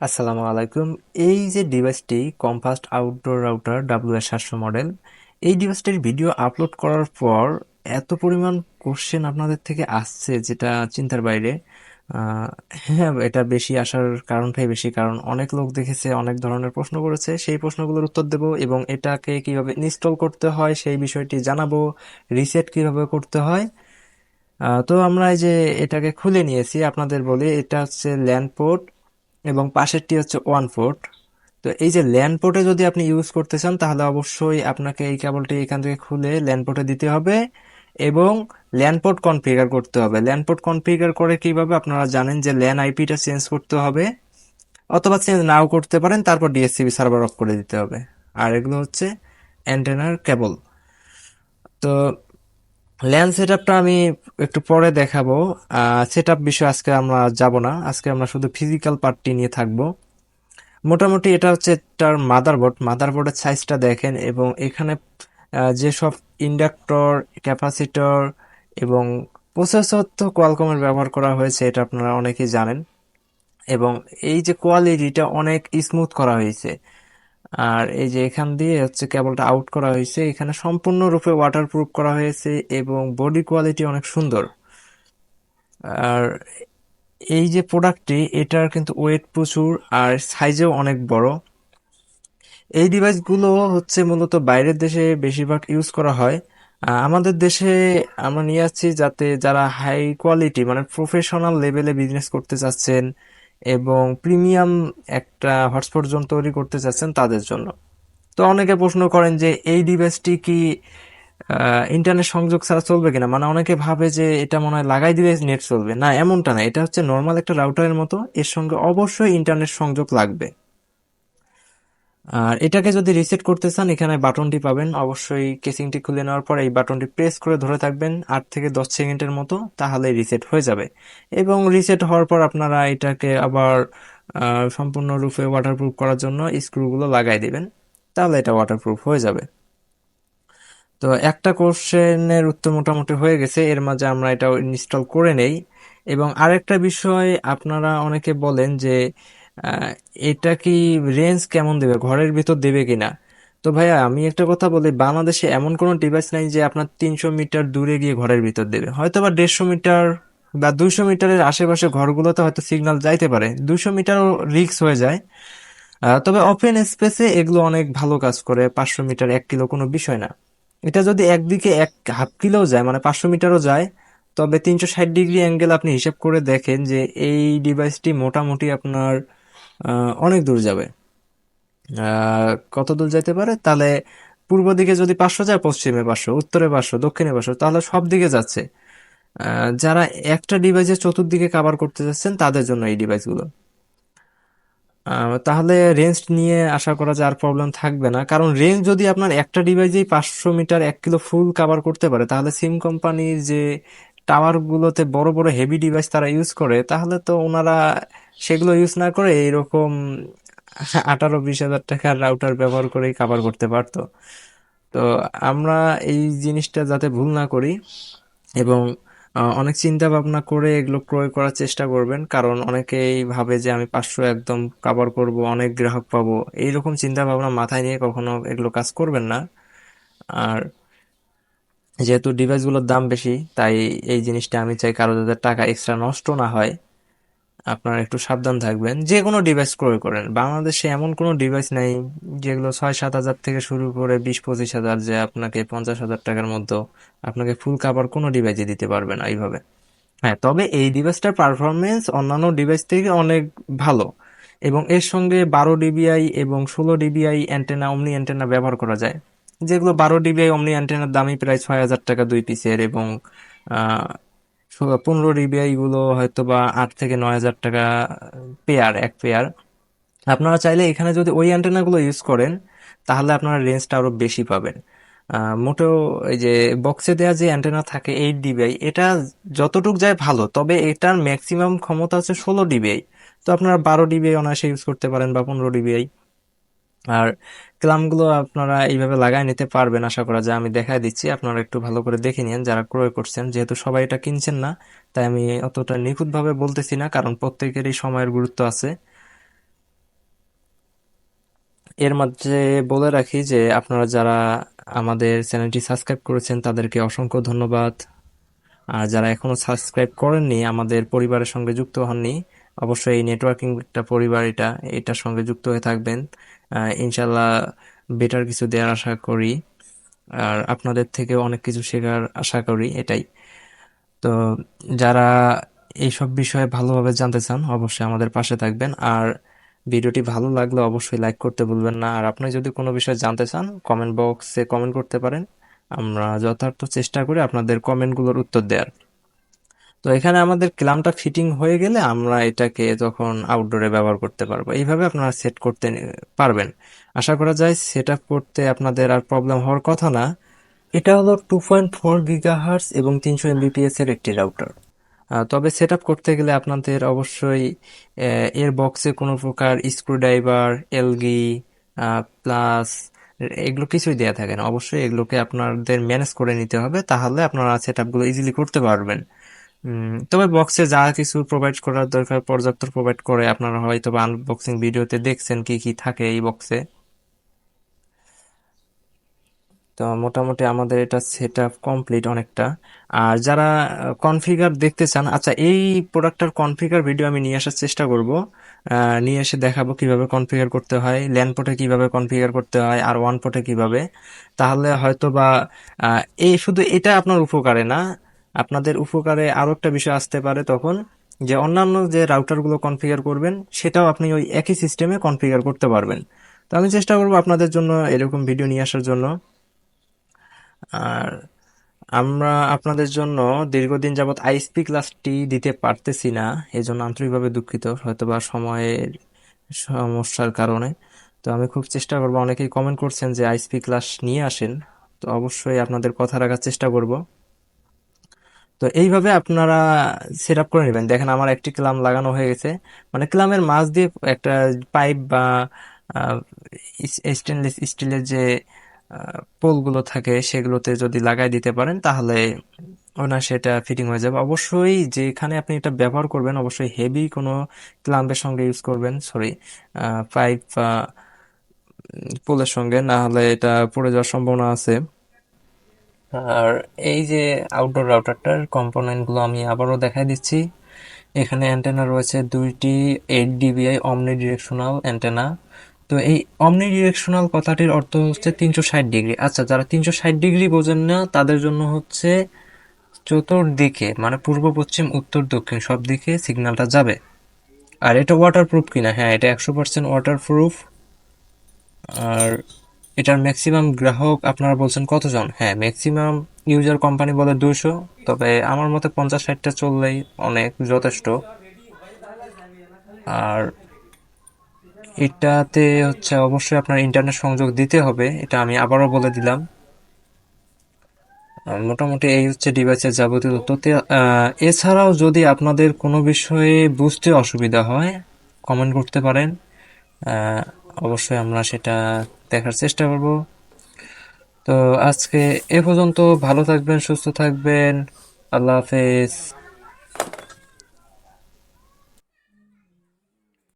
আসসালামু আলাইকুম। এই যে ডিভাইসটি কম্পাস্ট আউটডোর রাউটার WS700 মডেল, এই ডিভাইসটির ভিডিও আপলোড করার পর এত পরিমাণ কোশ্চেন আপনাদের থেকে আসছে যেটা চিন্তার বাইরে। আহ, হ্যাঁ, এটা বেশি আসার কারণটাই বেশি, কারণ অনেক লোক দেখেছে, অনেক ধরনের প্রশ্ন করেছে। সেই প্রশ্নগুলোর উত্তর দেব এবং এটাকে কিভাবে ইনস্টল করতে হয় সেই বিষয়টি জানাবো, রিসেট কিভাবে করতে হয়। তো আমরা এই যে এটাকে খুলে নিয়েছি, আপনাদের বলি এটা হচ্ছে ল্যান্ড পোর্ট এবং পাশেরটি হচ্ছে ওয়ান পোর্ট। তো এই যে ল্যান্ড পোর্টে যদি আপনি ইউজ করতে চান তাহলে অবশ্যই আপনাকে এই কেবলটি এখান থেকে খুলে ল্যান্ড পোর্টে দিতে হবে এবং ল্যান্ড পোর্ট কনফিগার করতে হবে। ল্যান্ড পোর্ট কনফিগার করে কিভাবে, আপনারা জানেন যে ল্যান আইপিটা চেঞ্জ করতে হবে, অথবা চেঞ্জ নাও করতে পারেন, তারপর ডিএসসিবি সার্ভার অফ করে দিতে হবে। আর এগুলো হচ্ছে অ্যান্টেনার কেবল। তো ল্যান সেট আপটা আমি একটু পরে দেখাবো। সেট আপ বিষয়ে আজকে আমরা যাব না, আজকে আমরা শুধু ফিজিক্যাল পার্টটি নিয়ে থাকবো। মোটামুটি এটা হচ্ছে তার মাদারবোর্ড। মাদারবোর্ডের সাইজটা দেখেন এবং এখানে যেসব ইন্ডাক্টর, ক্যাপাসিটর এবং প্রসেসর তো কোয়ালকমের ব্যবহার করা হয়েছে, এটা আপনারা অনেকেই জানেন। এবং এই যে কোয়ালিটিটা অনেক স্মুথ করা হয়েছে। আর এই যে এখান দিয়ে হচ্ছে কেবলটা আউট করা হয়েছে, এখানে সম্পূর্ণরূপে ওয়াটারপ্রুফ করা হয়েছে এবং বডি কোয়ালিটি অনেক সুন্দর। আর এই যে প্রোডাক্টটি, এটার কিন্তু ওয়েট প্রচুর আর সাইজেও অনেক বড়। এই ডিভাইসগুলো হচ্ছে মূলত বাইরের দেশে বেশিরভাগ ইউজ করা হয়। আমাদের দেশে আমরা নিয়ে আসছি যাতে যারা হাই কোয়ালিটি মানে প্রফেশনাল লেভেলে বিজনেস করতে চাচ্ছেন এবং প্রিমিয়াম একটা হটস্পট জোন তৈরি করতে চাচ্ছেন তাদের জন্য। তো অনেকে প্রশ্ন করেন যে এই ডিভাইসটি কি ইন্টারনেট সংযোগ ছাড়া চলবে কিনা, মানে অনেকে ভাবে যে এটা মনে হয় লাগাই দিলে নেট চলবে। না, এমনটা না, এটা হচ্ছে নর্মাল একটা রাউটারের মতো, এর সঙ্গে অবশ্যই ইন্টারনেট সংযোগ লাগবে। আর এটাকে যদি রিসেট করতে চান, এখানে বাটনটি পাবেন, অবশ্যই কেসিংটি খুলে নেওয়ার পর এই বাটনটি প্রেস করে ধরে থাকবেন 8 থেকে 10 সেকেন্ডের মতো, তাহলে রিসেট হয়ে যাবে। এবং রিসেট হওয়ার পর আপনারা এটাকে আবার সম্পূর্ণরূপে ওয়াটারপ্রুফ করার জন্য স্ক্রুগুলো লাগাই দিবেন, তাহলে এটা ওয়াটারপ্রুফ হয়ে যাবে। তো একটা কোশ্চেনের উত্তর মোটামুটি হয়ে গেছে, এর মাঝে আমরা এটা ইনস্টল করে নেই। এবং আরেকটা বিষয়, আপনারা অনেকে বলেন যে আহ, এটা কি রেঞ্জ কেমন দেবে, ঘরের ভিতর দেবে কিনা। তো ভাইয়া আমি একটা কথা বলি, বাংলাদেশে এমন কোনো ডিভাইস নাই যে আপনার 300 মিটার দূরে গিয়ে ঘরের ভিতর দেবে। হয়তো বা 150 মিটার বা 200 মিটারের আশেপাশে ঘরগুলোতে হয়তো সিগন্যাল যাইতে পারে, 200 মিটারও রিস্ক হয়ে যায়। তবে ওপেন স্পেসে এগুলো অনেক ভালো কাজ করে, 500 মিটার 1 কিলো কোনো বিষয় না। এটা যদি একদিকে 1/2 কিলোও যায়, মানে 500 মিটারও যায়, তবে 360 ডিগ্রি অ্যাঙ্গেল আপনি হিসাব করে দেখেন যে এই ডিভাইসটি মোটামুটি আপনার অনেক দূর যাবে। কত দূর যাইতে পারে তাহলে, পূর্ব দিকে যদি 500 যায়, পশ্চিমে 500, উত্তরে 500, দক্ষিণে 500, তাহলে সব দিকে যাচ্ছে। যারা একটা ডিভাইসের চতুর্দিকে কাভার করতে যাচ্ছেন তাদের জন্য এই ডিভাইসগুলো। তাহলে রেঞ্জ নিয়ে আশা করা যায় আর প্রবলেম থাকবে না, কারণ রেঞ্জ যদি আপনার একটা ডিভাইসেই 500 মিটার 1 কিলো ফুল কাভার করতে পারে, তাহলে সিম কোম্পানির যে টাওয়ার গুলোতে বড় বড় হেভি ডিভাইস তারা ইউজ করে, তাহলে তো ওনারা সেগুলো ইউজ না করে এইরকম 18-20 হাজার টাকার রাউটার ব্যবহার করেই কাভার করতে পারতো। তো আমরা এই জিনিসটা যাতে ভুল না করি এবং অনেক চিন্তা ভাবনা করে এগুলো ক্রয় করার চেষ্টা করবেন, কারণ অনেকেই ভাবে যে আমি 500 একদম কাভার করব, অনেক গ্রাহক পাবো, এইরকম চিন্তা ভাবনা মাথায় নিয়ে কখনো এগুলো কাজ করবেন না। আর যেহেতু ডিভাইসগুলোর দাম বেশি, তাই এই জিনিসটা আমি চাই কারো যাতে টাকা এক্সট্রা নষ্ট না হয়। আপনারা একটু সাবধান থাকবেন যে কোনো ডিভাইস ক্রয় করেন। বাংলাদেশে এমন কোনো ডিভাইস নাই যেগুলো 6-7 হাজার থেকে শুরু করে 20-25 হাজার, যে আপনাকে 50 হাজার টাকার মধ্যে আপনাকে ফুল কাভার কোনো ডিভাইসে দিতে পারবে না এইভাবে। হ্যাঁ, তবে এই ডিভাইসটার পারফরমেন্স অন্যান্য ডিভাইস থেকে অনেক ভালো এবং এর সঙ্গে 12 ডিবিআই এবং 16 ডিবিআই অ্যান্টেনা, অমনি অ্যান্টেনা ব্যবহার করা যায়। যেগুলো 12 ডিবিআই অমনি অ্যান্টেনার দামই প্রায় 6 হাজার টাকা 2 পিসের, এবং 15 ডিবিআই গুলো হয়তো বা 8 থেকে 9 হাজার টাকা পেয়ার, এক পেয়ার। আপনারা চাইলে এখানে যদি ওই অ্যান্টেনা গুলো ইউজ করেন তাহলে আপনারা রেঞ্জটা আরো বেশি পাবেন। মোটেও এই যে বক্সে দেওয়া যে অ্যান্টেনা থাকে 8 ডিবিআই, এটা যতটুক যায় ভালো, তবে এটার ম্যাক্সিমাম ক্ষমতা হচ্ছে 16 ডিবিআই। তো আপনারা 12 ডিবিআই অনায়াসে ইউজ করতে পারেন বা 15 ডিবিআই। আর ক্লামগুলো আপনারা এইভাবে লাগাই নিতে পারবেন আশা করা যায়, আমি দেখাই দিচ্ছি, আপনারা একটু ভালো করে দেখে নিন যারা ক্রয় করছেন, যেহেতু সবাই এটা কিনছেন না তাই আমি অতটা নিখুঁতভাবে বলতেছি না, কারণ প্রত্যেকেরই সময়ের গুরুত্ব আছে। এর মাঝে বলে রাখি যে আপনারা যারা আমাদের চ্যানেলটি সাবস্ক্রাইব করেছেন তাদেরকে অসংখ্য ধন্যবাদ। আর যারা এখনো সাবস্ক্রাইব করেননি, আমাদের পরিবারের সঙ্গে যুক্ত হননি, অবশ্যই এই নেটওয়ার্কিং একটা পরিবার, এটার সঙ্গে যুক্ত হয়ে থাকবেন। ইনশাল্লাহ বেটার কিছু দেওয়ার আশা করি, আর আপনাদের থেকে অনেক কিছু শেখার আশা করি, এটাই। তো যারা এইসব বিষয়ে ভালোভাবে জানতে চান অবশ্যই আমাদের পাশে থাকবেন। আর ভিডিওটি ভালো লাগলে অবশ্যই লাইক করতে ভুলবেন না। আর আপনি যদি কোনো বিষয়ে জানতে চান কমেন্ট বক্সে কমেন্ট করতে পারেন, আমরা যথার্থ চেষ্টা করি আপনাদের কমেন্টগুলোর উত্তর দেওয়ার। তো এখানে আমাদের ক্লামটা ফিটিং হয়ে গেলে আমরা এটাকে তখন আউটডোরে ব্যবহার করতে পারবো। এইভাবে আপনারা সেট করতে পারবেন। আশা করা যায় সেট আপ করতে আপনাদের আর প্রবলেম হওয়ার কথা না। এটা হলো 2.4 GHz এবং 300 Mbps এর একটি রাউটার। তবে সেট আপ করতে গেলে আপনাদের অবশ্যই এর বক্সে কোনো প্রকার স্ক্রুড্রাইভার, এলগি প্লাস এগুলো কিছুই দেয়া থাকে না। অবশ্যই এগুলোকে আপনাদের ম্যানেজ করে নিতে হবে, তাহলে আপনারা সেট আপগুলো ইজিলি করতে পারবেন। তবে বক্সে যা কিছু প্রোভাইড করার দরকার পর্যাপ্ত প্রোভাইড করে। আপনারা হয়তো বা আনবক্সিং ভিডিওতে দেখছেন কি কি থাকে এই বক্সে। তো মোটামুটি আমাদের এটা সেট আপ কমপ্লিট অনেকটা। আর যারা কনফিগার দেখতে চান, আচ্ছা এই প্রোডাক্টটার কনফিগার ভিডিও আমি নিয়ে আসার চেষ্টা করব, নিয়ে এসে দেখাবো কিভাবে কনফিগার করতে হয়, ল্যান পোর্টে কিভাবে কনফিগার করতে হয়, আর ওয়ান পোর্টে কিভাবে। তাহলে হয়তো বা এই শুধু এটা আপনার উপকারে না, আপনাদের উপকারে আরো একটা বিষয় আসতে পারে তখন, যে অন্যান্য যে রাউটারগুলো কনফিগার করবেন সেটাও আপনি ওই একই সিস্টেমে কনফিগার করতে পারবেন। তো আমি চেষ্টা করবো আপনাদের জন্য এরকম ভিডিও নিয়ে আসার জন্য। আর আমরা আপনাদের জন্য দীর্ঘদিন যাবৎ আইএসপি ক্লাসটি দিতে পারতেছি না, এজন্য আন্তরিকভাবে দুঃখিত, হয়তোবা সময়ের সমস্যার কারণে। তো আমি খুব চেষ্টা করব, অনেকেই কমেন্ট করছেন যে আইএসপি ক্লাস নিয়ে আসেন, তো অবশ্যই আপনাদের কথা রাখার চেষ্টা করব। তো এইভাবে আপনারা সেট আপ করে নেবেন। দেখেন আমার একটি ক্লাম লাগানো হয়ে গেছে, মানে ক্লামের মাঝ দিয়ে একটা পাইপ বা স্টেনলেস স্টিলের যে পোলগুলো থাকে সেগুলোতে যদি লাগাই দিতে পারেন তাহলে ওনার সেটা ফিটিং হয়ে যাবে। অবশ্যই যেখানে আপনি এটা ব্যবহার করবেন অবশ্যই হেভি কোনো ক্লাম্পের সঙ্গে ইউজ করবেন, সরি পাইপ বা পোলের সঙ্গে, না হলে এটা পড়ে যাওয়ার সম্ভাবনা আছে। আর এই যে আউটডোর রাউটারটার কম্পোনেন্টগুলো আমি আবারও দেখাই দিচ্ছি। এখানে অ্যান্টেনা রয়েছে দুইটি 8 dBi অমনি ডিরেকশনাল অ্যান্টেনা। তো এই অমনি ডিরেকশনাল কথাটির অর্থ হচ্ছে 360 ডিগ্রি। আচ্ছা, যারা 360 ডিগ্রি বোঝেন না তাদের জন্য হচ্ছে চতুর্দিকে, মানে পূর্ব পশ্চিম উত্তর দক্ষিণ সব দিকে সিগন্যালটা যাবে। আর এটা ওয়াটারপ্রুফ কিনা, হ্যাঁ এটা 100% ওয়াটারপ্রুফ। আর এটার ম্যাক্সিমাম গ্রাহক আপনারা বলছেন কতজন? হ্যাঁ ম্যাক্সিমাম ইউজার কোম্পানি বলে 200, তবে আমার মতে 50-60টা চললেই অনেক যথেষ্ট। আর এটাতে হচ্ছে অবশ্যই আপনার ইন্টারনেট সংযোগ দিতে হবে, এটা আমি আবারও বলে দিলাম। মোটামুটি এই হচ্ছে ডিভাইসের যাবতীয় তথ্য। এছাড়াও যদি আপনাদের কোনো বিষয়ে বুঝতে অসুবিধা হয় কমেন্ট করতে পারেন, আহ, অবশ্যই আমরা সেটা দেখার চেষ্টা করব। তো আজকে এ পর্যন্ত, ভালো থাকবেন, সুস্থ থাকবেন, আল্লাহ হাফেজ।